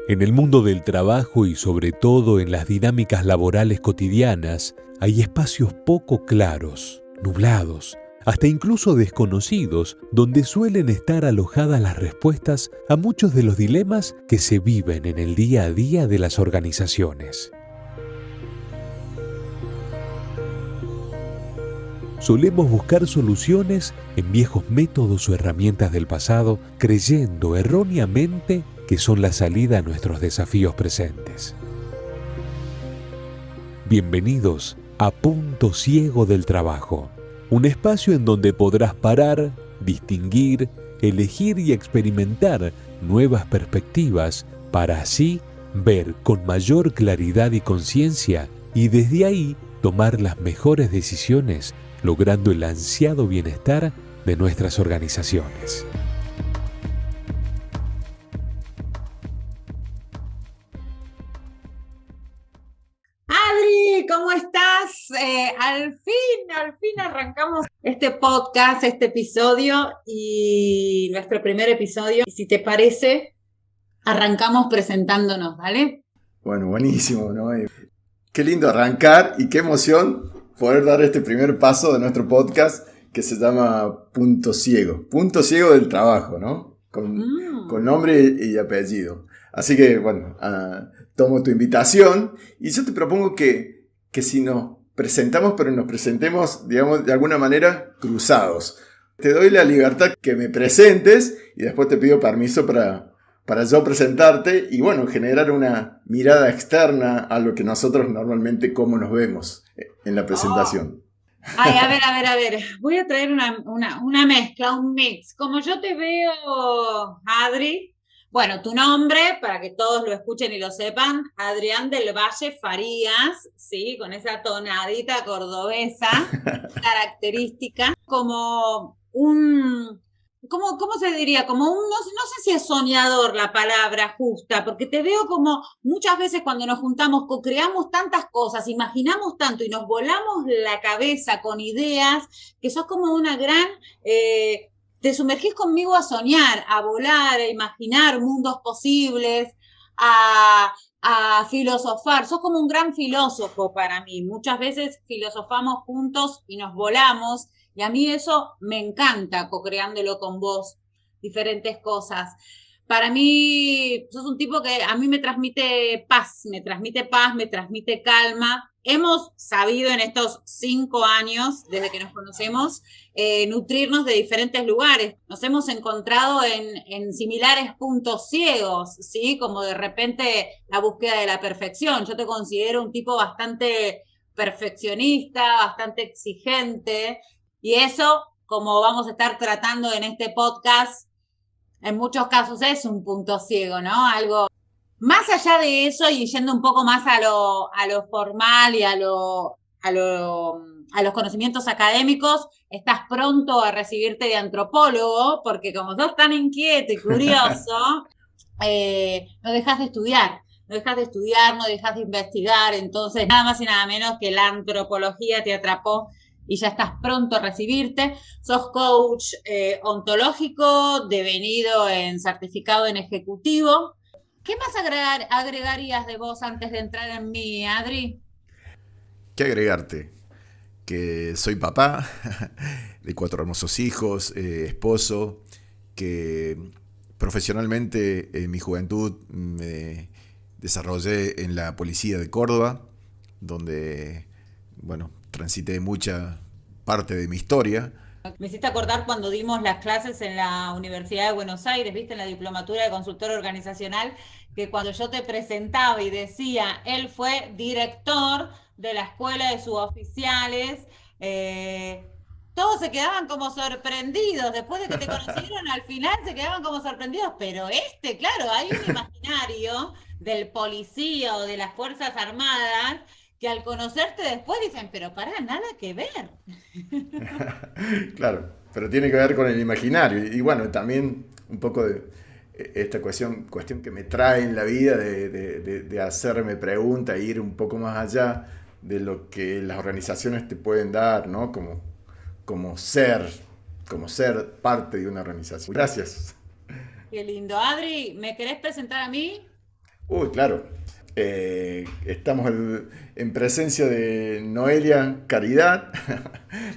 En el mundo del trabajo y sobre todo en las dinámicas laborales cotidianas, hay espacios poco claros, nublados, hasta incluso desconocidos, donde suelen estar alojadas las respuestas a muchos de los dilemas que se viven en el día a día de las organizaciones. Solemos buscar soluciones en viejos métodos o herramientas del pasado, creyendo erróneamente que son la salida a nuestros desafíos presentes. Bienvenidos a Punto Ciego del Trabajo, un espacio en donde podrás parar, distinguir, elegir y experimentar nuevas perspectivas para así ver con mayor claridad y conciencia y desde ahí tomar las mejores decisiones, logrando el ansiado bienestar de nuestras organizaciones. Adri, ¿cómo estás? Al fin arrancamos este podcast, este episodio y nuestro primer episodio. Y si te parece, arrancamos presentándonos, ¿vale? Bueno, buenísimo, ¿no? Qué lindo arrancar y qué emoción poder dar este primer paso de nuestro podcast que se llama Punto Ciego del Trabajo, ¿no? Con nombre y apellido. Así que, bueno, tomo tu invitación y yo te propongo que si nos presentamos, pero nos presentemos, digamos, de alguna manera cruzados. Te doy la libertad que me presentes y después te pido permiso para yo presentarte y, bueno, generar una mirada externa a lo que nosotros normalmente cómo nos vemos en la presentación. Ay, a ver. Voy a traer una mezcla, un mix. Como yo te veo, Adri, bueno, tu nombre, para que todos lo escuchen y lo sepan, Adrián del Valle Farías, ¿sí? Con esa tonadita cordobesa característica, como un... ¿Cómo se diría? Como un, no sé si es soñador la palabra justa, porque te veo como muchas veces cuando nos juntamos, co-creamos tantas cosas, imaginamos tanto y nos volamos la cabeza con ideas, que sos como una gran... te sumergís conmigo a soñar, a volar, a imaginar mundos posibles, a filosofar. Sos como un gran filósofo para mí. Muchas veces filosofamos juntos y nos volamos. Y a mí eso me encanta, co-creándolo con vos, diferentes cosas. Para mí, sos un tipo que a mí me transmite paz, me transmite calma. Hemos sabido en estos 5 años, desde que nos conocemos, nutrirnos de diferentes lugares. Nos hemos encontrado en similares puntos ciegos, ¿sí? Como de repente la búsqueda de la perfección. Yo te considero un tipo bastante perfeccionista, bastante exigente. Y eso, como vamos a estar tratando en este podcast, en muchos casos es un punto ciego, ¿no? Algo más allá de eso y yendo un poco más a lo formal y a los conocimientos académicos, estás pronto a recibirte de antropólogo, porque como sos tan inquieto y curioso, no dejas de estudiar. No dejas de investigar, entonces nada más y nada menos que la antropología te atrapó y ya estás pronto a recibirte. Sos coach ontológico, devenido en certificado en ejecutivo. ¿Qué más agregarías de vos antes de entrar en mí, Adri? ¿Qué agregarte? Que soy papá de 4 hermosos hijos, esposo, que profesionalmente en mi juventud me desarrollé en la policía de Córdoba, donde, bueno, transité mucha parte de mi historia. Me hiciste acordar cuando dimos las clases en la Universidad de Buenos Aires, viste, en la diplomatura de consultor organizacional, que cuando yo te presentaba y decía, él fue director de la escuela de suboficiales, todos se quedaban como sorprendidos, después de que te conocieron, al final se quedaban como sorprendidos, pero claro, hay un imaginario del policía o de las Fuerzas Armadas que al conocerte después dicen, pero para nada que ver. Claro, pero tiene que ver con el imaginario. Y bueno, también un poco de esta cuestión que me trae en la vida de hacerme preguntas e ir un poco más allá de lo que las organizaciones te pueden dar, ¿no? Como ser parte de una organización. Gracias. Qué lindo. Adri, ¿me querés presentar a mí? Uy, claro. Estamos en presencia de Noelia Caridad,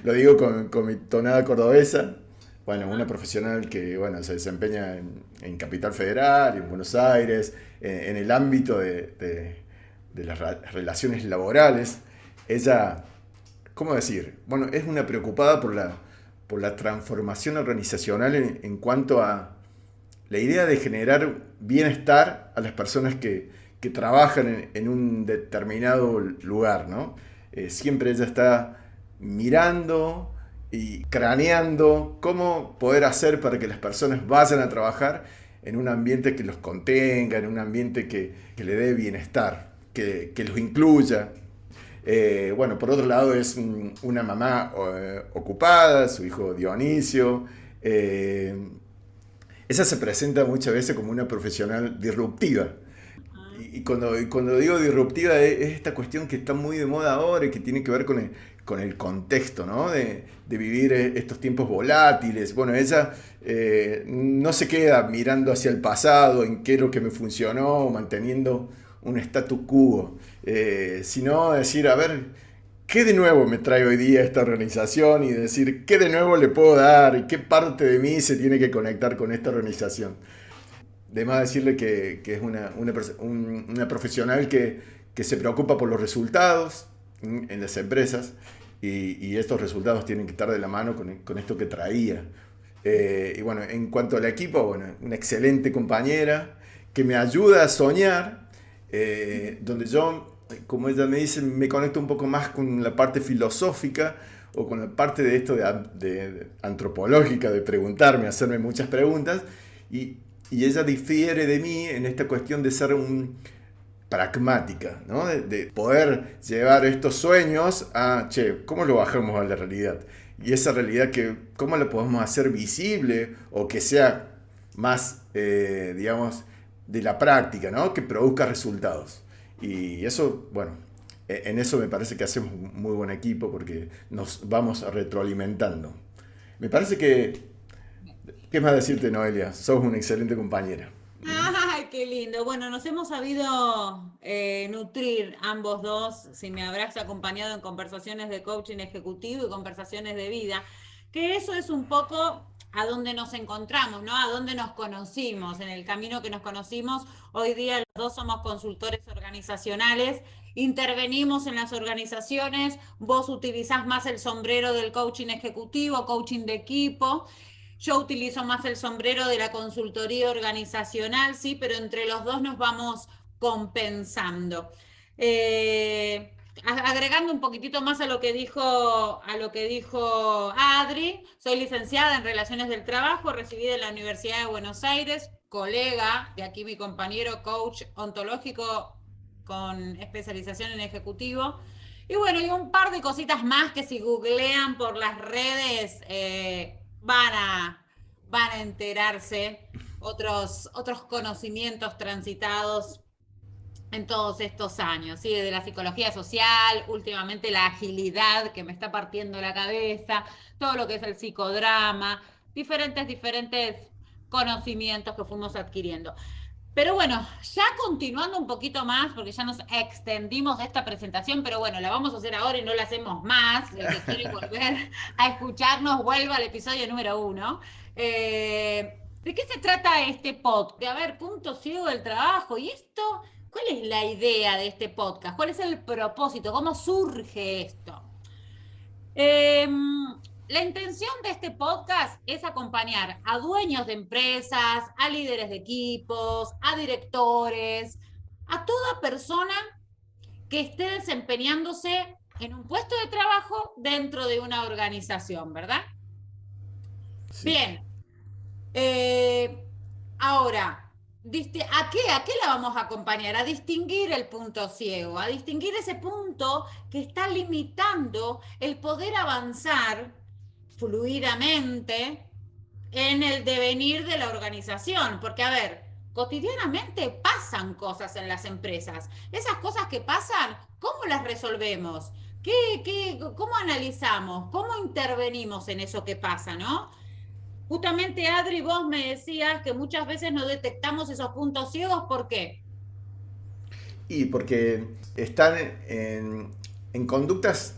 lo digo con mi tonada cordobesa. Bueno, una profesional que bueno, se desempeña en Capital Federal, en Buenos Aires, en el ámbito de las relaciones laborales. Ella, ¿cómo decir? Bueno, es una preocupada por la transformación organizacional en cuanto a la idea de generar bienestar a las personas que trabajan en un determinado lugar, ¿no? Siempre ella está mirando y craneando cómo poder hacer para que las personas vayan a trabajar en un ambiente que los contenga, en un ambiente que le dé bienestar, que los incluya. Bueno, por otro lado es una mamá ocupada, su hijo Dionisio. Ella se presenta muchas veces como una profesional disruptiva. Y cuando digo disruptiva es esta cuestión que está muy de moda ahora y que tiene que ver con el contexto, ¿no? De vivir estos tiempos volátiles. Bueno, ella no se queda mirando hacia el pasado, en qué es lo que me funcionó, manteniendo un status quo, sino decir, a ver, ¿qué de nuevo me trae hoy día esta organización? Y decir, ¿qué de nuevo le puedo dar? ¿Y qué parte de mí se tiene que conectar con esta organización? De más decirle que es una profesional que se preocupa por los resultados en las empresas y estos resultados tienen que estar de la mano con esto que traía. Y bueno, en cuanto al equipo, bueno, una excelente compañera que me ayuda a soñar, donde yo, como ella me dice, me conecto un poco más con la parte filosófica o con la parte de esto de antropológica, de preguntarme, hacerme muchas preguntas, y ella difiere de mí en esta cuestión de ser pragmática, ¿no? De poder llevar estos sueños a, che, ¿cómo lo bajamos a la realidad? Y esa realidad, ¿cómo la podemos hacer visible o que sea más, digamos, de la práctica, ¿no? Que produzca resultados. Y eso, bueno, en eso me parece que hacemos un muy buen equipo porque nos vamos retroalimentando. Me parece que, ¿qué más decirte, Noelia? Sos una excelente compañera. Ay, qué lindo. Bueno, nos hemos sabido nutrir ambos dos, si me habrás acompañado en conversaciones de coaching ejecutivo y conversaciones de vida, que eso es un poco a dónde nos encontramos, ¿no? A dónde nos conocimos, en el camino que nos conocimos. Hoy día los dos somos consultores organizacionales, intervenimos en las organizaciones, vos utilizás más el sombrero del coaching ejecutivo, coaching de equipo. Yo utilizo más el sombrero de la consultoría organizacional, sí, pero entre los dos nos vamos compensando. Agregando un poquitito más a lo que dijo Adri, soy licenciada en Relaciones del Trabajo, recibida en la Universidad de Buenos Aires, colega de aquí mi compañero coach ontológico con especialización en ejecutivo. Y bueno, y un par de cositas más que si googlean por las redes van a enterarse otros conocimientos transitados en todos estos años, ¿sí? De la psicología social, últimamente la agilidad que me está partiendo la cabeza, todo lo que es el psicodrama, diferentes conocimientos que fuimos adquiriendo. Pero bueno, ya continuando un poquito más, porque ya nos extendimos esta presentación, pero bueno, la vamos a hacer ahora y no la hacemos más. El que quiere volver a escucharnos, vuelva al episodio número 1. ¿De qué se trata este podcast? A ver, punto ciego del trabajo. ¿Y esto? ¿Cuál es la idea de este podcast? ¿Cuál es el propósito? ¿Cómo surge esto? La intención de este podcast es acompañar a dueños de empresas, a líderes de equipos, a directores, a toda persona que esté desempeñándose en un puesto de trabajo dentro de una organización, ¿verdad? Sí. Bien. Ahora, ¿a qué la vamos a acompañar? A distinguir el punto ciego, a distinguir ese punto que está limitando el poder avanzar fluidamente en el devenir de la organización. Porque, a ver, cotidianamente pasan cosas en las empresas. Esas cosas que pasan, ¿cómo las resolvemos? ¿Cómo analizamos? ¿Cómo intervenimos en eso que pasa, no? Justamente, Adri, vos me decías que muchas veces no detectamos esos puntos ciegos. ¿Por qué? Y porque están en conductas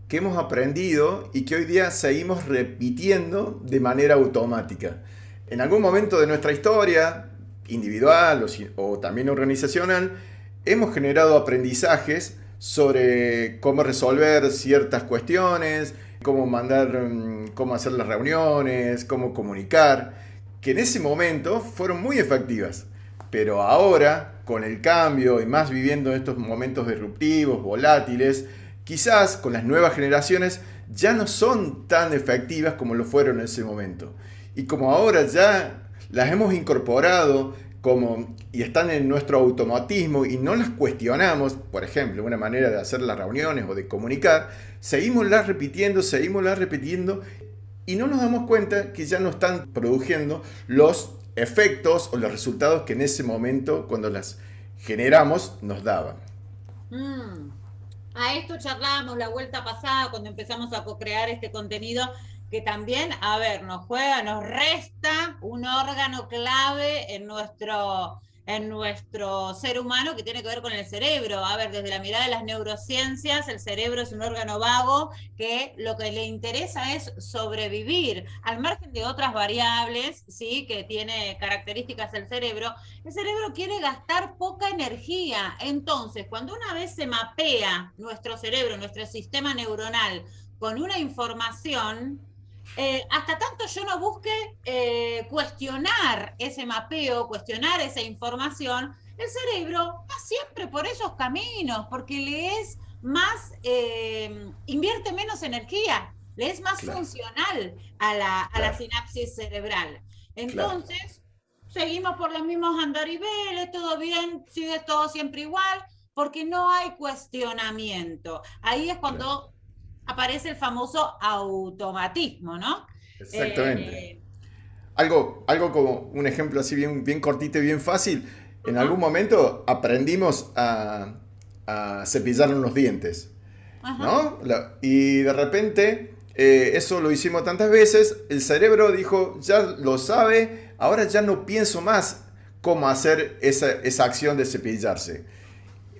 que hemos aprendido y que hoy día seguimos repitiendo de manera automática. En algún momento de nuestra historia, individual o también organizacional, hemos generado aprendizajes sobre cómo resolver ciertas cuestiones, cómo hacer las reuniones, cómo comunicar, que en ese momento fueron muy efectivas. Pero ahora, con el cambio y más viviendo estos momentos disruptivos, volátiles, quizás con las nuevas generaciones ya no son tan efectivas como lo fueron en ese momento. Y como ahora ya las hemos incorporado y están en nuestro automatismo y no las cuestionamos, por ejemplo, una manera de hacer las reuniones o de comunicar, seguimos las repitiendo y no nos damos cuenta que ya no están produciendo los efectos o los resultados que en ese momento, cuando las generamos, nos daban. A esto charlábamos la vuelta pasada cuando empezamos a co-crear este contenido, que también, a ver, nos resta un órgano clave en nuestro ser humano, que tiene que ver con el cerebro. A ver, desde la mirada de las neurociencias, el cerebro es un órgano vago que lo que le interesa es sobrevivir, al margen de otras variables, ¿sí?, que tiene características el cerebro quiere gastar poca energía. Entonces, cuando una vez se mapea nuestro cerebro, nuestro sistema neuronal, con una información, hasta tanto yo no busque cuestionar ese mapeo, cuestionar esa información, el cerebro va siempre por esos caminos, porque le es más, invierte menos energía, le es más funcional a la sinapsis cerebral. Entonces, seguimos por los mismos andariveles, todo bien, sigue todo siempre igual, porque no hay cuestionamiento. Ahí es cuando aparece el famoso automatismo, ¿no? Exactamente. Algo como un ejemplo así bien cortito y bien fácil. En algún momento aprendimos a cepillarnos los dientes, ¿no? Y de repente eso lo hicimos tantas veces, el cerebro dijo, ya lo sabe, ahora ya no pienso más cómo hacer esa acción de cepillarse.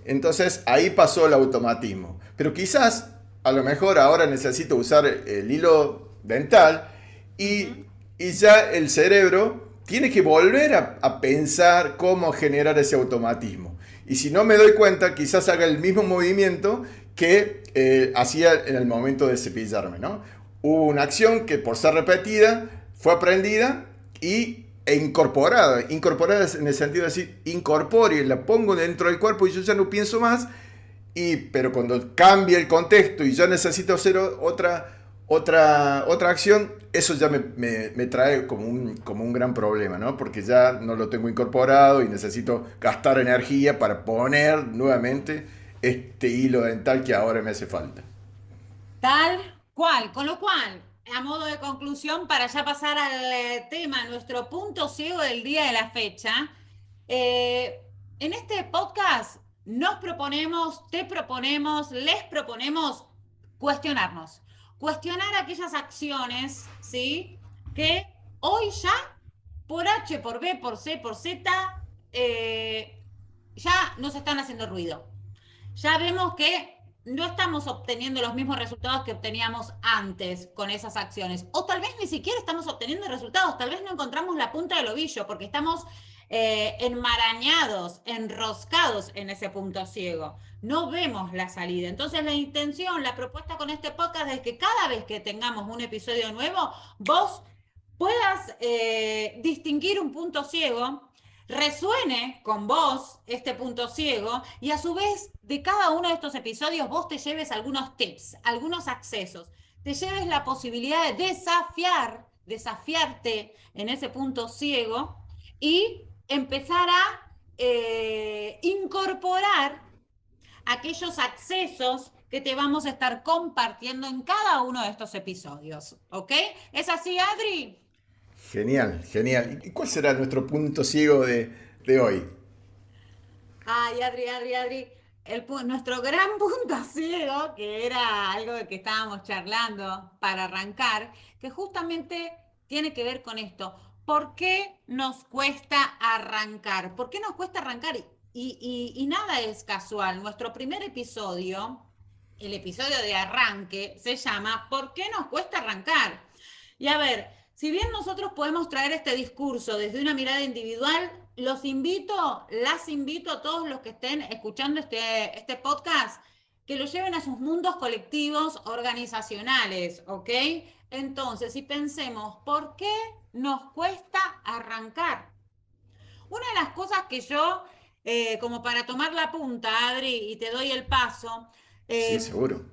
Entonces ahí pasó el automatismo. Pero quizás, a lo mejor ahora necesito usar el hilo dental y ya el cerebro tiene que volver a pensar cómo generar ese automatismo. Y si no me doy cuenta, quizás haga el mismo movimiento que hacía en el momento de cepillarme, ¿no? Hubo una acción que por ser repetida fue aprendida e incorporada en el sentido de decir, incorporo y la pongo dentro del cuerpo y yo ya no pienso más, pero cuando cambia el contexto y yo necesito hacer otra acción, eso ya me trae como un gran problema, ¿no? Porque ya no lo tengo incorporado y necesito gastar energía para poner nuevamente este hilo dental que ahora me hace falta. Tal cual, con lo cual, a modo de conclusión, para ya pasar al tema, nuestro punto ciego del día de la fecha, en este podcast les proponemos cuestionar aquellas acciones, ¿sí?, que hoy ya, por H, por B, por C, por Z, ya nos están haciendo ruido. Ya vemos que no estamos obteniendo los mismos resultados que obteníamos antes con esas acciones. O tal vez ni siquiera estamos obteniendo resultados, tal vez no encontramos la punta del ovillo porque estamos enmarañados, enroscados en ese punto ciego. No vemos la salida. Entonces la propuesta con este podcast es que cada vez que tengamos un episodio nuevo, vos puedas distinguir un punto ciego, resuene con vos este punto ciego y a su vez de cada uno de estos episodios vos te lleves algunos tips, algunos accesos, te lleves la posibilidad de desafiarte en ese punto ciego y empezar a incorporar aquellos accesos que te vamos a estar compartiendo en cada uno de estos episodios, ¿ok? ¿Es así, Adri? Genial, genial. ¿Y cuál será nuestro punto ciego de hoy? Ay, Adri. Nuestro gran punto ciego, que era algo de que estábamos charlando para arrancar, que justamente tiene que ver con esto. ¿Por qué nos cuesta arrancar? ¿Por qué nos cuesta arrancar? y nada es casual. Nuestro primer episodio, el episodio de arranque, se llama ¿Por qué nos cuesta arrancar? Y a ver, si bien nosotros podemos traer este discurso desde una mirada individual, las invito a todos los que estén escuchando este podcast, que lo lleven a sus mundos colectivos organizacionales, ¿ok? Entonces, si pensemos, ¿por qué nos cuesta arrancar? Una de las cosas que yo, como para tomar la punta, Adri, y te doy el paso, Sí, eh, seguro.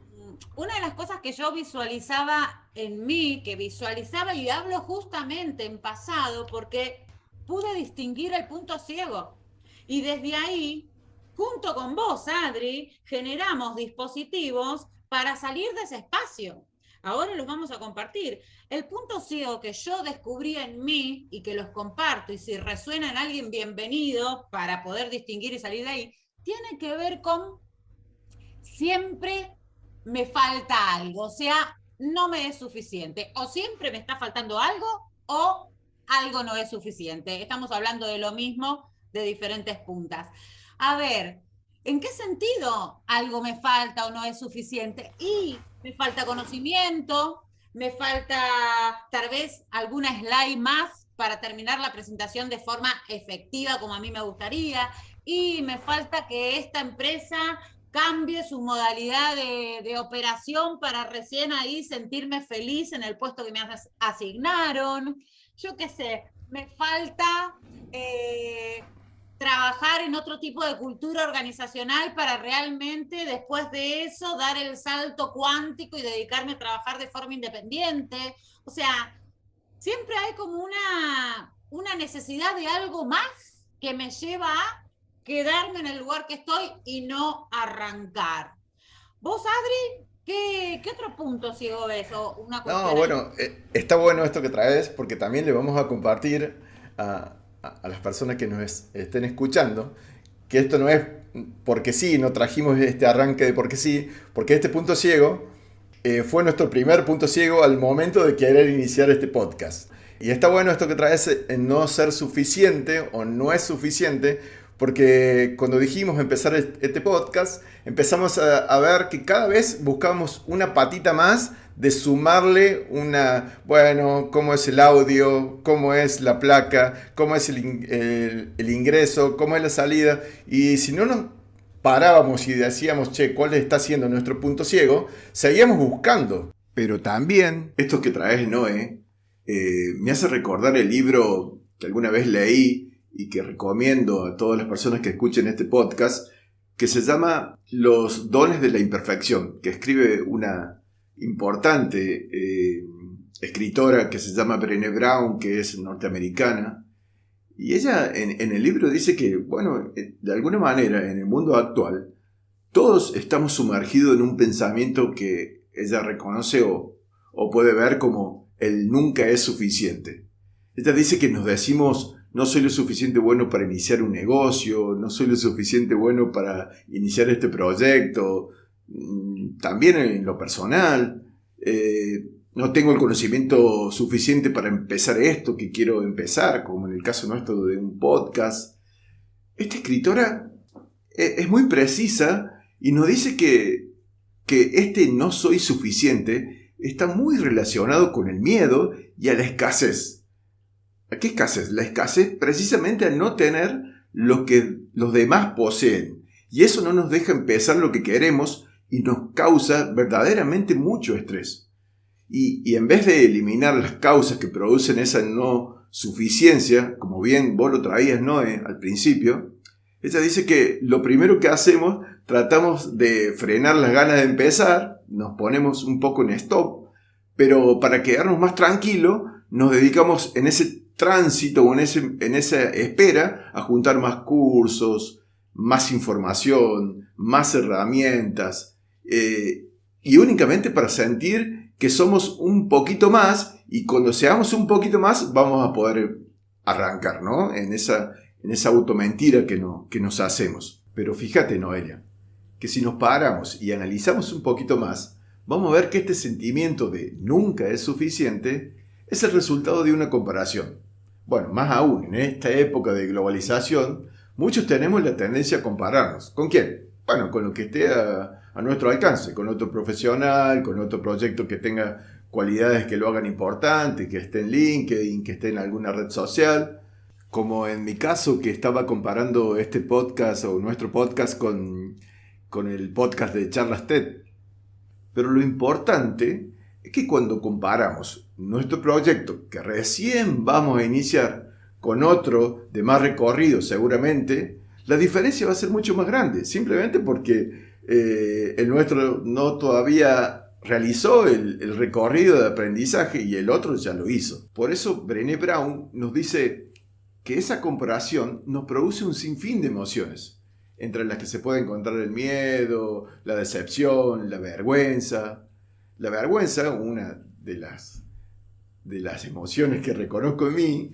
una de las cosas que yo visualizaba en mí, que visualizaba y hablo justamente en pasado, porque pude distinguir el punto ciego. Y desde ahí, junto con vos, Adri, generamos dispositivos para salir de ese espacio. Ahora los vamos a compartir. El punto ciego que yo descubrí en mí y que los comparto, y si resuena en alguien, bienvenido, para poder distinguir y salir de ahí, tiene que ver con siempre me falta algo, o sea, no me es suficiente, o siempre me está faltando algo, o algo no es suficiente. Estamos hablando de lo mismo, de diferentes puntas. A ver, ¿en qué sentido algo me falta o no es suficiente? Y me falta conocimiento, me falta tal vez alguna slide más para terminar la presentación de forma efectiva como a mí me gustaría, y me falta que esta empresa cambie su modalidad de operación para recién ahí sentirme feliz en el puesto que me asignaron. Yo qué sé, me falta trabajar en otro tipo de cultura organizacional para realmente después de eso dar el salto cuántico y dedicarme a trabajar de forma independiente. O sea, siempre hay como una necesidad de algo más que me lleva a quedarme en el lugar que estoy y no arrancar. ¿Vos, Adri, qué otro punto ciego ves? O una cuestión No, bueno, está bueno esto que traes porque también le vamos a compartir a las personas que nos estén escuchando que esto no es porque sí, no trajimos este arranque de porque sí, porque este punto ciego fue nuestro primer punto ciego al momento de querer iniciar este podcast. Y está bueno esto que traes en no ser suficiente o no es suficiente, porque cuando dijimos empezar este podcast, empezamos a ver que cada vez buscábamos una patita más de sumarle bueno, cómo es el audio, cómo es la placa, cómo es el ingreso, cómo es la salida. Y si no nos parábamos y decíamos, che, ¿cuál está siendo nuestro punto ciego? Seguíamos buscando. Pero también, esto que traes, Noé, me hace recordar el libro que alguna vez leí y que recomiendo a todas las personas que escuchen este podcast, que se llama Los dones de la imperfección, que escribe una importante escritora que se llama Brené Brown, que es norteamericana. Y ella en el libro dice que, bueno, de alguna manera en el mundo actual, todos estamos sumergidos en un pensamiento que ella reconoce o puede ver como el nunca es suficiente. Ella dice que nos decimos, no soy lo suficiente bueno para iniciar un negocio, no soy lo suficiente bueno para iniciar este proyecto, también en lo personal, no tengo el conocimiento suficiente para empezar esto que quiero empezar, como en el caso nuestro de un podcast. Esta escritora es muy precisa y nos dice que este no soy suficiente está muy relacionado con el miedo y a la escasez. ¿A qué escasez? La escasez precisamente al no tener lo que los demás poseen. Y eso no nos deja empezar lo que queremos y nos causa verdaderamente mucho estrés. Y en vez de eliminar las causas que producen esa no suficiencia, como bien vos lo traías, Noé, al principio, ella dice que lo primero que hacemos, tratamos de frenar las ganas de empezar, nos ponemos un poco en stop, pero para quedarnos más tranquilos, nos dedicamos en ese tránsito o en esa espera a juntar más cursos, más información, más herramientas, y únicamente para sentir que somos un poquito más, y cuando seamos un poquito más vamos a poder arrancar, ¿no? En esa automentira que nos hacemos. Pero fíjate, Noelia, que si nos paramos y analizamos un poquito más, vamos a ver que este sentimiento de nunca es suficiente es el resultado de una comparación. Bueno, más aún, en esta época de globalización, Muchos tenemos la tendencia a compararnos. ¿Con quién? Bueno, con lo que esté a nuestro alcance, con otro profesional, con otro proyecto que tenga cualidades que lo hagan importante, que esté en LinkedIn, que esté en alguna red social. Como en mi caso, que estaba comparando este podcast o nuestro podcast con el podcast de Charlas TED. Pero lo importante es que cuando comparamos nuestro proyecto, que recién vamos a iniciar, con otro de más recorrido seguramente, la diferencia va a ser mucho más grande, simplemente porque el nuestro no todavía realizó el recorrido de aprendizaje y el otro ya lo hizo. Por eso Brené Brown nos dice que esa comparación nos produce un sinfín de emociones, entre las que se puede encontrar el miedo, la decepción, la vergüenza. La vergüenza, una de las emociones que reconozco en mí,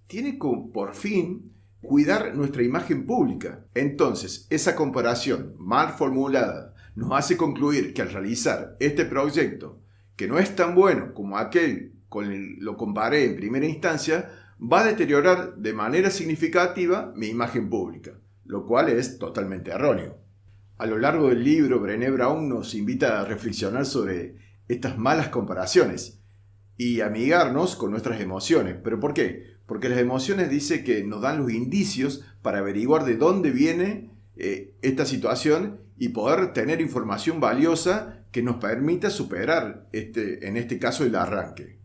tiene por fin cuidar nuestra imagen pública. Entonces, esa comparación mal formulada nos hace concluir que al realizar este proyecto, que no es tan bueno como aquel con el lo comparé en primera instancia, va a deteriorar de manera significativa mi imagen pública, lo cual es totalmente erróneo. A lo largo del libro, Brené Brown nos invita a reflexionar sobre estas malas comparaciones y amigarnos con nuestras emociones. ¿Pero por qué? Porque las emociones dice que nos dan los indicios para averiguar de dónde viene esta situación y poder tener información valiosa que nos permita superar, en este caso, el arranque.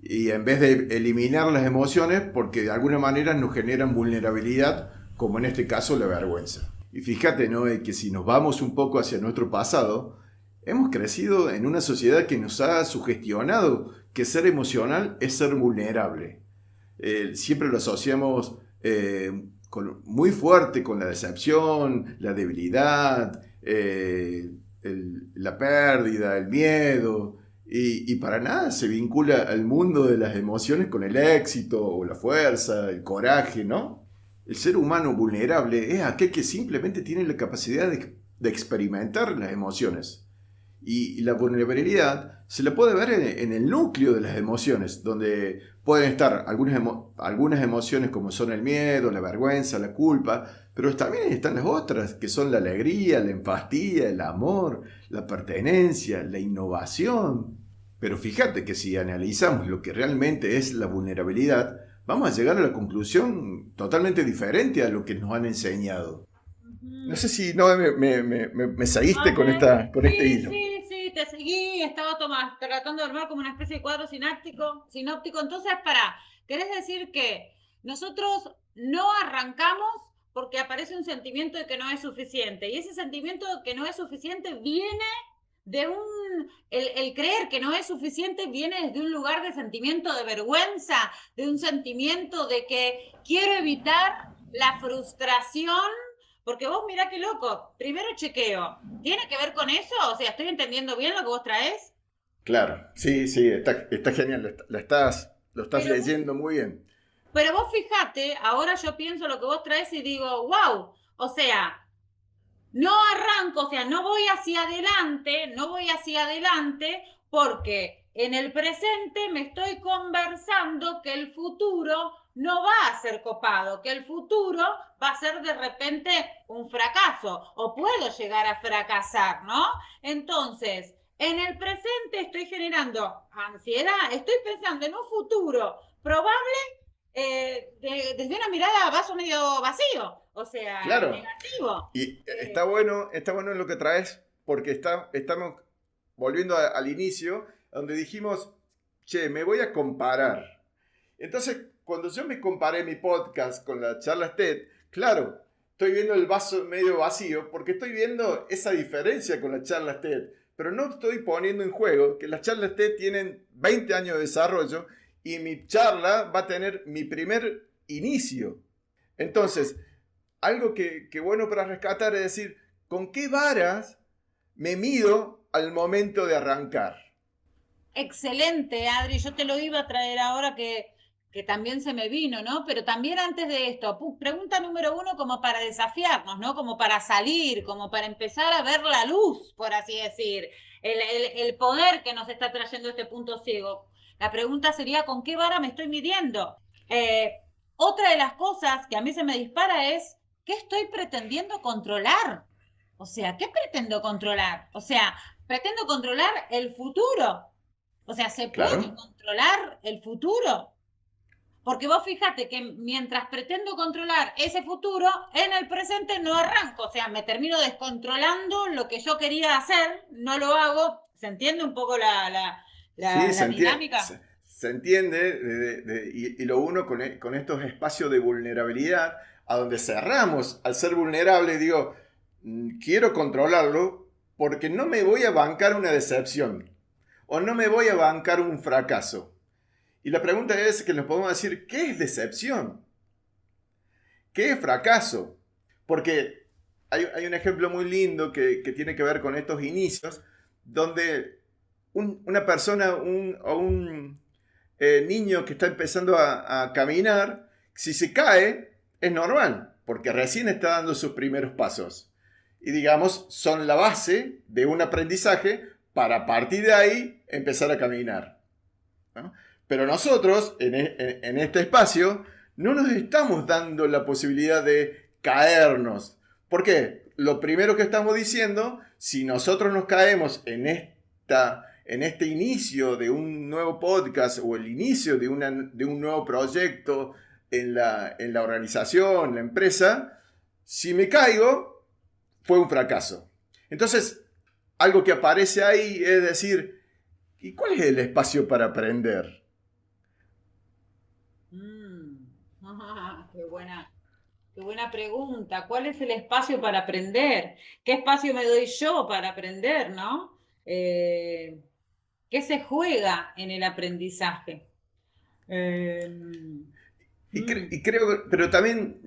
Y en vez de eliminar las emociones, porque de alguna manera nos generan vulnerabilidad, como en este caso la vergüenza. Y fíjate, ¿no?, que si nos vamos un poco hacia nuestro pasado, hemos crecido en una sociedad que nos ha sugestionado que ser emocional es ser vulnerable. Siempre lo asociamos muy fuerte con la decepción, la debilidad, la pérdida, el miedo, y para nada se vincula al mundo de las emociones con el éxito o la fuerza, el coraje, ¿no? El ser humano vulnerable es aquel que simplemente tiene la capacidad de experimentar las emociones. Y la vulnerabilidad se la puede ver en el núcleo de las emociones, donde pueden estar algunas emociones como son el miedo, la vergüenza, la culpa, pero también están las otras, que son la alegría, la empatía, el amor, la pertenencia, la innovación. Pero fíjate que si analizamos lo que realmente es la vulnerabilidad, vamos a llegar a la conclusión totalmente diferente a lo que nos han enseñado. No sé si me seguiste con este hilo. Sí, te seguí, estaba tratando de armar como una especie de cuadro sinóptico. Entonces, ¿querés decir que nosotros no arrancamos porque aparece un sentimiento de que no es suficiente? Y ese sentimiento de que no es suficiente viene de el creer que no es suficiente viene desde un lugar de sentimiento de vergüenza, de un sentimiento de que quiero evitar la frustración. Porque vos mirá qué loco, primero chequeo, ¿tiene que ver con eso? O sea, ¿estoy entendiendo bien lo que vos traes? Claro, sí, está genial, lo estás leyendo muy bien. Pero vos fijate, ahora yo pienso lo que vos traes y digo, wow, o sea, no arranco, o sea, no voy hacia adelante porque en el presente me estoy conversando que el futuro no va a ser copado, que el futuro va a ser de repente un fracaso o puedo llegar a fracasar, ¿no? Entonces, en el presente estoy generando ansiedad, estoy pensando en un futuro probable desde una mirada a vaso medio vacío, o sea, claro, negativo. Y está bueno lo que traes, porque estamos volviendo al inicio, donde dijimos, che, me voy a comparar. Entonces, cuando yo me comparé mi podcast con las charlas TED, claro, estoy viendo el vaso medio vacío, porque estoy viendo esa diferencia con las charlas TED, pero no estoy poniendo en juego que las charlas TED tienen 20 años de desarrollo y mi charla va a tener mi primer inicio. Entonces, algo que bueno para rescatar es decir, ¿con qué varas me mido al momento de arrancar? Excelente, Adri. Yo te lo iba a traer ahora que también se me vino, ¿no? Pero también antes de esto, pregunta número 1 como para desafiarnos, ¿no? Como para salir, como para empezar a ver la luz, por así decir, el poder que nos está trayendo este punto ciego. La pregunta sería, ¿con qué vara me estoy midiendo? otra de las cosas que a mí se me dispara es, ¿qué estoy pretendiendo controlar? O sea, ¿qué pretendo controlar? O sea, pretendo controlar el futuro. O sea, ¿se puede Claro. controlar el futuro? Porque vos fíjate que mientras pretendo controlar ese futuro, en el presente no arranco. O sea, me termino descontrolando lo que yo quería hacer, no lo hago. ¿Se entiende un poco Sí, la dinámica? se entiende y lo uno con estos espacios de vulnerabilidad, a donde cerramos al ser vulnerable, digo, quiero controlarlo porque no me voy a bancar una decepción o no me voy a bancar un fracaso. Y la pregunta es que nos podemos decir, ¿qué es decepción? ¿Qué es fracaso? Porque hay un ejemplo muy lindo que tiene que ver con estos inicios, donde una persona o un niño que está empezando a caminar, si se cae, es normal, porque recién está dando sus primeros pasos. Y digamos, son la base de un aprendizaje para a partir de ahí empezar a caminar, ¿no? Pero nosotros, en este espacio, no nos estamos dando la posibilidad de caernos. ¿Por qué? Lo primero que estamos diciendo, si nosotros nos caemos en este inicio de un nuevo podcast o el inicio de un nuevo proyecto en la organización, en la empresa, si me caigo, fue un fracaso. Entonces, algo que aparece ahí es decir, ¿y cuál es el espacio para aprender? Qué buena pregunta. ¿Cuál es el espacio para aprender? ¿Qué espacio me doy yo para aprender, no? ¿Qué se juega en el aprendizaje? Eh, Y creo, pero también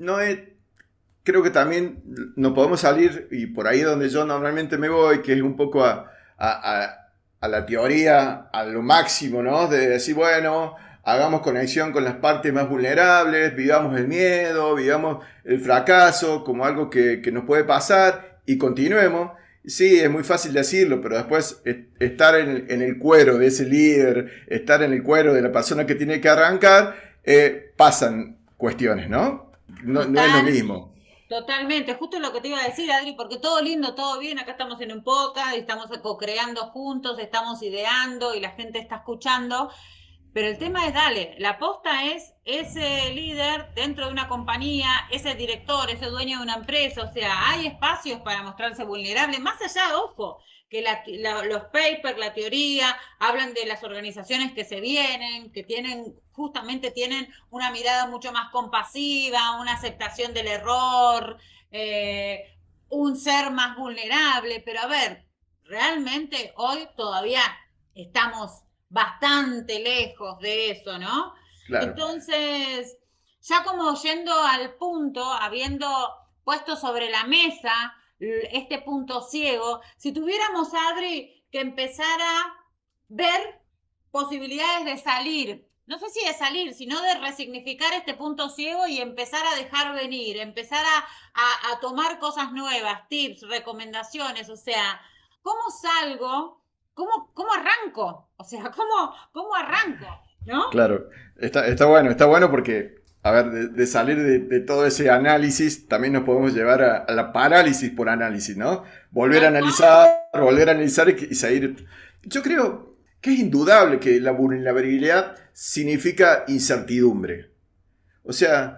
creo que también no podemos salir, y por ahí es donde yo normalmente me voy, que es un poco a la teoría, a lo máximo, ¿no? De decir, bueno, hagamos conexión con las partes más vulnerables, vivamos el miedo, vivamos el fracaso como algo que nos puede pasar y continuemos. Sí, es muy fácil decirlo, pero después estar en el cuero de ese líder, estar en el cuero de la persona que tiene que arrancar, pasan cuestiones, ¿no? No es lo Total, mismo. totalmente. Justo lo que te iba a decir, Adri, porque todo lindo, todo bien. Acá estamos en un podcast, estamos co-creando juntos, estamos ideando y la gente está escuchando. Pero el tema es, dale, la posta es ese líder dentro de una compañía, ese director, ese dueño de una empresa, o sea, hay espacios para mostrarse vulnerable, más allá, ojo, que los papers, la teoría, hablan de las organizaciones que se vienen, que tienen, justamente tienen una mirada mucho más compasiva, una aceptación del error, un ser más vulnerable, pero a ver, realmente hoy todavía estamos bastante lejos de eso, ¿no? Claro. Entonces, ya como yendo al punto, habiendo puesto sobre la mesa este punto ciego, si tuviéramos, Adri, que empezar a ver posibilidades de salir, no sé si de salir, sino de resignificar este punto ciego y empezar a dejar venir, empezar a tomar cosas nuevas, tips, recomendaciones, o sea, ¿cómo salgo? ¿Cómo arranco? O sea, ¿cómo arranco? ¿No? Claro, está bueno porque, a ver, de salir de todo ese análisis, también nos podemos llevar a la parálisis por análisis, ¿no? Tal cual. Volver a analizar y seguir. Yo creo que es indudable que la vulnerabilidad significa incertidumbre. O sea,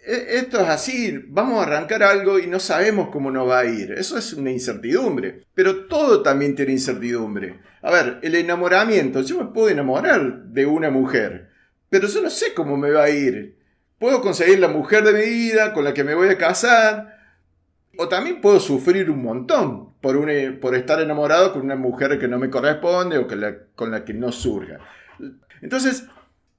esto es así, vamos a arrancar algo y no sabemos cómo nos va a ir. Eso es una incertidumbre. Pero todo también tiene incertidumbre. A ver, el enamoramiento. Yo me puedo enamorar de una mujer, pero yo no sé cómo me va a ir. Puedo conseguir la mujer de mi vida con la que me voy a casar, o también puedo sufrir un montón por estar enamorado con una mujer que no me corresponde o con la que no surja. Entonces,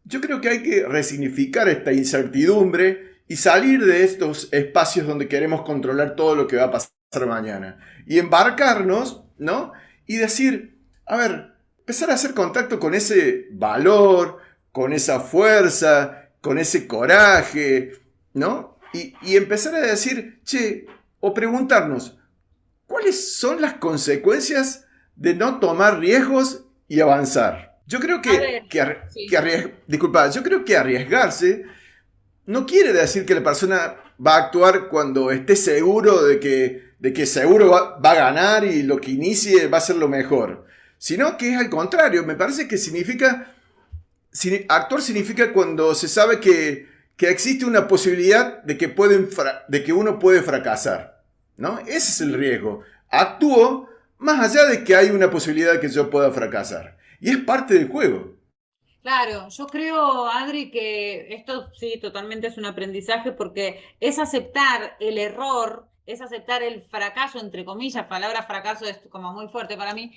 yo creo que hay que resignificar esta incertidumbre y salir de estos espacios donde queremos controlar todo lo que va a pasar mañana. Y embarcarnos, ¿no? Y decir, a ver, empezar a hacer contacto con ese valor, con esa fuerza, con ese coraje, ¿no? Y empezar a decir, che, o preguntarnos, ¿cuáles son las consecuencias de no tomar riesgos y avanzar? Yo creo A ver, sí. disculpa, yo creo que arriesgarse no quiere decir que la persona va a actuar cuando esté seguro de que seguro va a ganar y lo que inicie va a ser lo mejor. Sino que es al contrario. Me parece que actuar significa cuando se sabe que existe una posibilidad de que uno puede fracasar, ¿no? Ese es el riesgo. Actúo más allá de que hay una posibilidad de que yo pueda fracasar. Y es parte del juego. Claro, yo creo, Adri, que esto sí, totalmente es un aprendizaje porque es aceptar el error, es aceptar el fracaso, entre comillas, palabra fracaso es como muy fuerte para mí,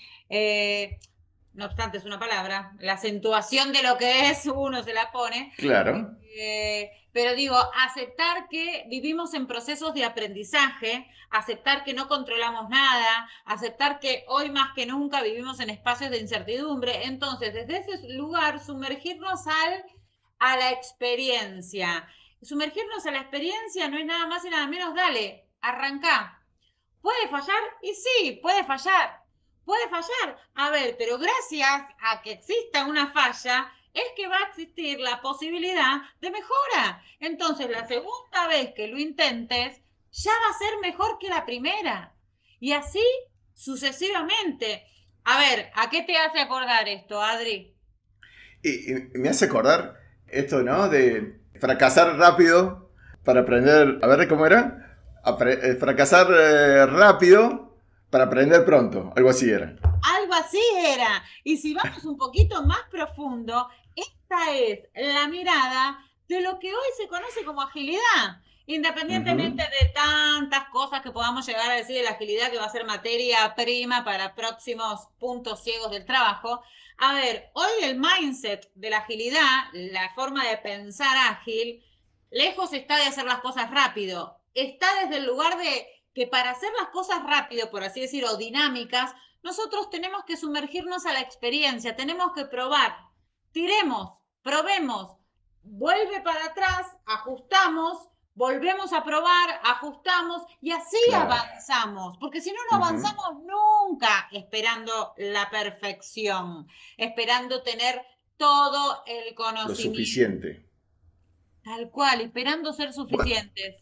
no obstante es una palabra, la acentuación de lo que es uno se la pone, Claro. pero digo, aceptar que vivimos en procesos de aprendizaje, aceptar que no controlamos nada, aceptar que hoy más que nunca vivimos en espacios de incertidumbre. Entonces, desde ese lugar, sumergirnos a la experiencia. Sumergirnos a la experiencia no es nada más y nada menos, dale, arrancá. ¿Puede fallar? Y sí, puede fallar. Puede fallar. A ver, pero gracias a que exista una falla, es que va a existir la posibilidad de mejora. Entonces, la segunda vez que lo intentes, ya va a ser mejor que la primera. Y así sucesivamente. A ver, ¿a qué te hace acordar esto, Adri? Y me hace acordar esto, ¿no? De fracasar rápido para aprender. A ver, ¿cómo era? Fracasar rápido para aprender pronto. Algo así era. Algo así era. Y si vamos un poquito más profundo, esta es la mirada de lo que hoy se conoce como agilidad. Independientemente Ujú. de tantas cosas que podamos llegar a decir de la agilidad, que va a ser materia prima para próximos puntos ciegos del trabajo. A ver, hoy el mindset de la agilidad, la forma de pensar ágil, lejos está de hacer las cosas rápido. Está desde el lugar de que para hacer las cosas rápido, por así decirlo, dinámicas, nosotros tenemos que sumergirnos a la experiencia, tenemos que probar, tiremos, probemos, vuelve para atrás, ajustamos, volvemos a probar, ajustamos y así Claro. avanzamos, porque si no, no Ujú. avanzamos nunca esperando la perfección, esperando tener todo el Lo conocimiento, suficiente. tal cual, esperando ser Bueno, suficientes.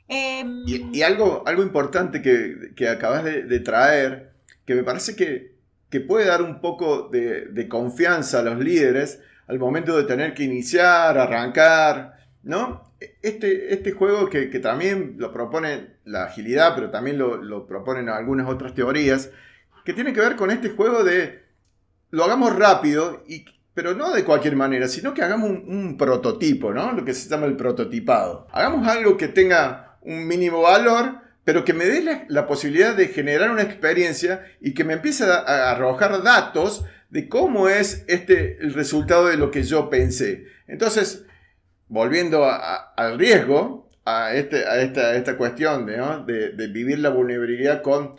y algo importante que acabas de traer, que me parece que puede dar un poco de confianza a los líderes al momento de tener que iniciar, arrancar, ¿no? Este juego que también lo propone la agilidad, pero también lo proponen algunas otras teorías, que tiene que ver con este juego de lo hagamos rápido, pero no de cualquier manera, sino que hagamos un prototipo, ¿no? Lo que se llama el prototipado. Hagamos algo que tenga un mínimo valor, pero que me dé la posibilidad de generar una experiencia y que me empiece a arrojar datos de cómo es el resultado de lo que yo pensé. Entonces, volviendo al riesgo, a esta cuestión ¿no? de vivir la vulnerabilidad con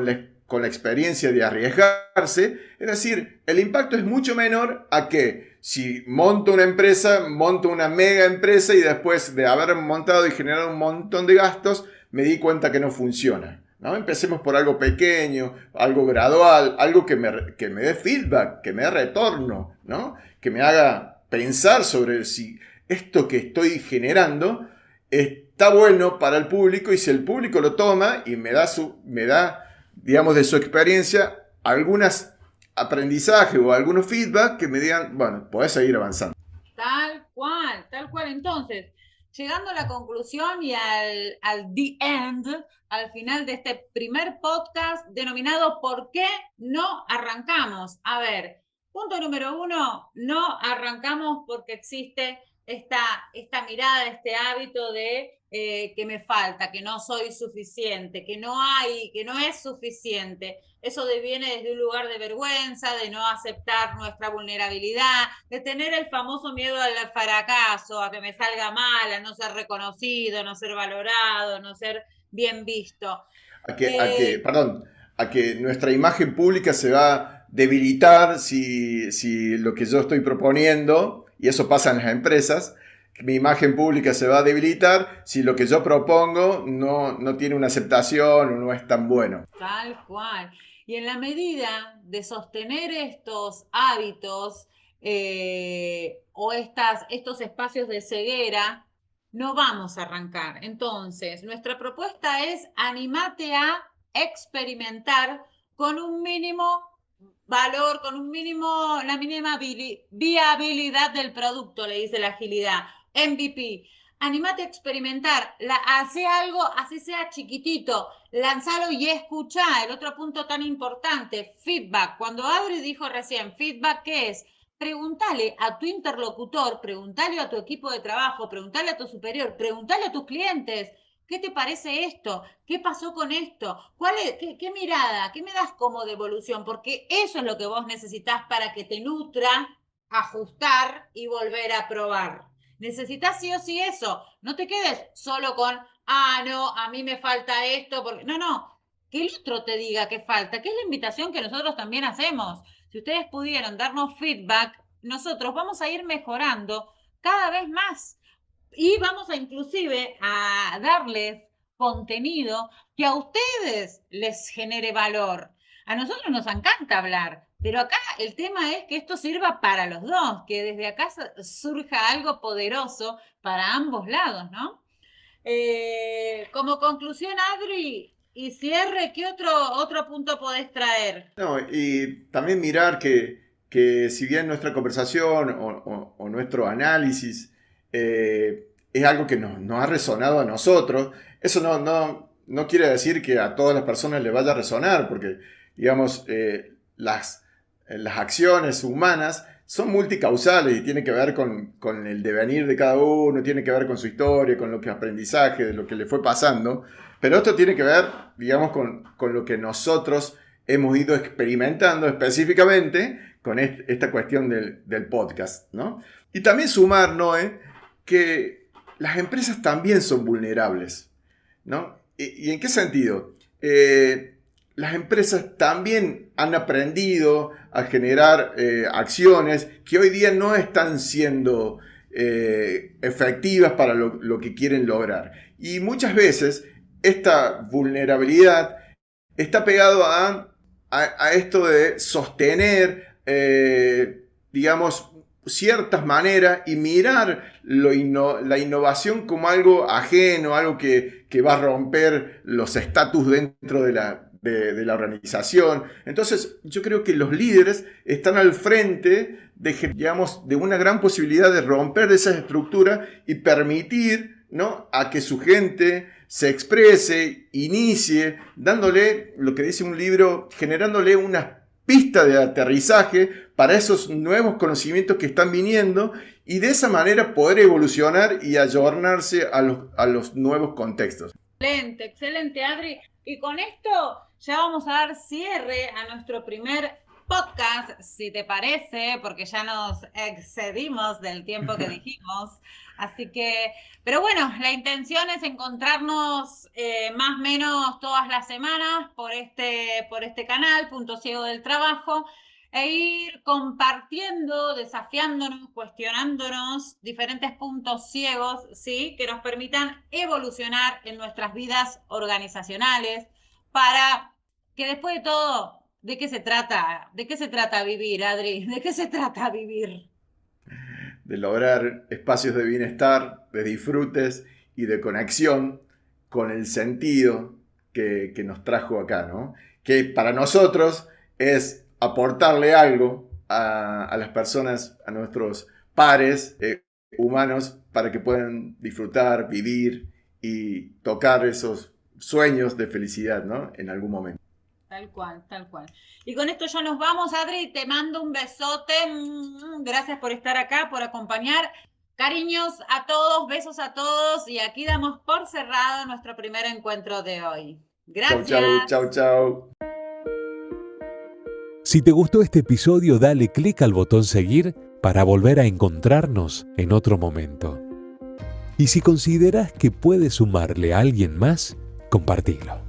la experiencia de arriesgarse, es decir, el impacto es mucho menor a que si monto una empresa, monto una mega empresa y después de haber montado y generado un montón de gastos, me di cuenta que no funciona. ¿No? Empecemos por algo pequeño, algo gradual, algo que me dé feedback, que me dé retorno, ¿no? Que me haga pensar sobre si esto que estoy generando está bueno para el público y si el público lo toma y me da digamos, de su experiencia, algunos aprendizajes o algunos feedback que me digan, bueno, podés seguir avanzando. Tal cual, tal cual. Entonces, llegando a la conclusión y al the end, al final de este primer podcast denominado ¿Por qué no arrancamos? A ver, punto número uno, no arrancamos porque existe esta mirada, este hábito de que me falta, que no soy suficiente, que no hay, que no es suficiente. Eso viene desde un lugar de vergüenza, de no aceptar nuestra vulnerabilidad, de tener el famoso miedo al fracaso, a que me salga mal, a no ser reconocido, no ser valorado, no ser bien visto. Eh, Perdón, a que nuestra imagen pública se va a debilitar si lo que yo estoy proponiendo, y eso pasa en las empresas, mi imagen pública se va a debilitar si lo que yo propongo no tiene una aceptación o no es tan bueno. Tal cual. Y en la medida de sostener estos hábitos o estos espacios de ceguera, no vamos a arrancar. Entonces, nuestra propuesta es animate a experimentar con un mínimo valor, con la mínima viabilidad del producto, le dice la agilidad, MVP. Animate a experimentar, hace algo, así sea chiquitito, lanzalo y escuchá. El otro punto tan importante, feedback. Cuando Adri dijo recién, feedback, ¿qué es? Pregúntale a tu interlocutor, pregúntale a tu equipo de trabajo, pregúntale a tu superior, pregúntale a tus clientes, ¿qué te parece esto? ¿Qué pasó con esto? ¿Qué mirada? ¿Qué me das como devolución? Porque eso es lo que vos necesitas para que te nutra, ajustar y volver a probar. Necesitas sí o sí eso. No te quedes solo con, no, a mí me falta esto. Porque... No. Que el otro te diga qué falta, que es la invitación que nosotros también hacemos. Si ustedes pudieran darnos feedback, nosotros vamos a ir mejorando cada vez más. Y vamos a inclusive a darles contenido que a ustedes les genere valor. A nosotros nos encanta hablar, pero acá el tema es que esto sirva para los dos, que desde acá surja algo poderoso para ambos lados, ¿no? Como conclusión, Adri, y cierre, ¿qué otro punto podés traer? No, y también mirar que si bien nuestra conversación o nuestro análisis es algo que nos ha resonado a nosotros, eso no quiere decir que a todas las personas les vaya a resonar, porque, digamos, las acciones humanas son multicausales y tiene que ver con el devenir de cada uno, tiene que ver con su historia, con lo que aprendizaje, de lo que le fue pasando, pero esto tiene que ver, digamos, con lo que nosotros hemos ido experimentando específicamente con esta cuestión del podcast, ¿no? Y también sumar, Noé, que las empresas también son vulnerables, ¿no? ¿Y en qué sentido? Las empresas también han aprendido a generar acciones que hoy día no están siendo efectivas para lo que quieren lograr. Y muchas veces esta vulnerabilidad está pegado a esto de sostener, digamos, ciertas maneras y mirar la innovación como algo ajeno, algo que va a romper los estatus dentro de la organización. Entonces, yo creo que los líderes están al frente de una gran posibilidad de romper esa estructura y permitir, ¿no?, a que su gente se exprese, inicie, dándole, lo que dice un libro, generándole una pista de aterrizaje para esos nuevos conocimientos que están viniendo y de esa manera poder evolucionar y ayornarse a los nuevos contextos. Excelente, Adri. Y con esto ya vamos a dar cierre a nuestro primer podcast, si te parece, porque ya nos excedimos del tiempo que dijimos. Así que, pero bueno, la intención es encontrarnos más o menos todas las semanas por este canal, Punto Ciego del Trabajo, e ir compartiendo, desafiándonos, cuestionándonos diferentes puntos ciegos, ¿sí?, que nos permitan evolucionar en nuestras vidas organizacionales para que después de todo, ¿de qué se trata? ¿De qué se trata vivir, Adri? ¿De qué se trata vivir? De lograr espacios de bienestar, de disfrutes y de conexión con el sentido que nos trajo acá, ¿no? Que para nosotros es aportarle algo a las personas, a nuestros pares humanos, para que puedan disfrutar, vivir y tocar esos sueños de felicidad, ¿no?, en algún momento. Tal cual. Y con esto ya nos vamos, Adri, te mando un besote, gracias por estar acá, por acompañar, cariños a todos, besos a todos, y aquí damos por cerrado nuestro primer encuentro de hoy. Gracias. Chau. Si te gustó este episodio, dale clic al botón seguir para volver a encontrarnos en otro momento. Y si consideras que puedes sumarle a alguien más, compartilo.